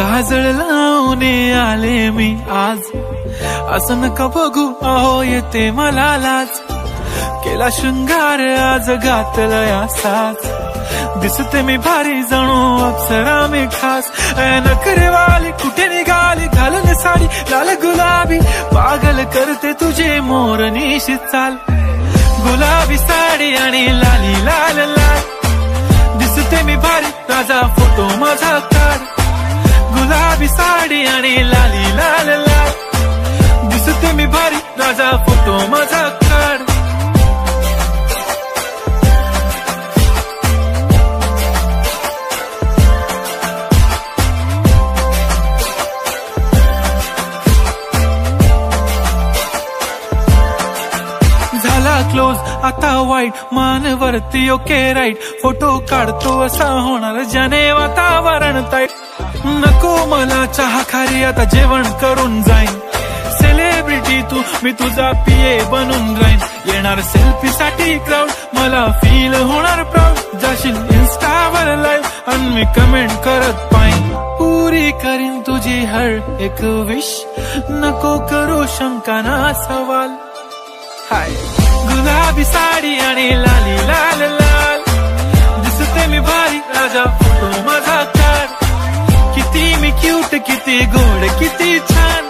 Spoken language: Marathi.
काजळ लावून आले मी आज, असं नका बघू अहो येते मला लाज. केला शृंगार आज घातला साज, दिसते मी भारी जणू अप्सरा मी खास. नखरेवाली कुठे निघाली घालून साडी लाल गुलाबी, पागल करते तुझे मोरनीशी चाल. गुलाबी साडी आणि लाली लाल लाल, दिसते मी भारी राजा फोटो माझा काढ. गुलाबी साडी आणि लाली लाल लाल, दिसते मी भारी राजा फोटो माझा काढ. झाला क्लोज आता वाईट, मान वरती ओके राईट. फोटो काढतो असा होणार ज्याने वातावरण ताईट. नको मला चहा खारी आता जेवण करून जाईन. सेलिब्रिटी तू मी तुझा पीए बनून राहीन. येणार सेल्फी साठी क्राऊड मला फील होणार प्राऊड. जाशील इन्स्टावर लाईव्ह आणि मी कमेंट करत पाईन. पुरी करीन तुझी हर एक विश, नको करू शंका ना सवाल. हाय गुलाबी साडी आणि लाली लाल लाल, दिसते मी भारी राजा फोटो माझा काढ. किती मी क्यूट किती गोड किती छान,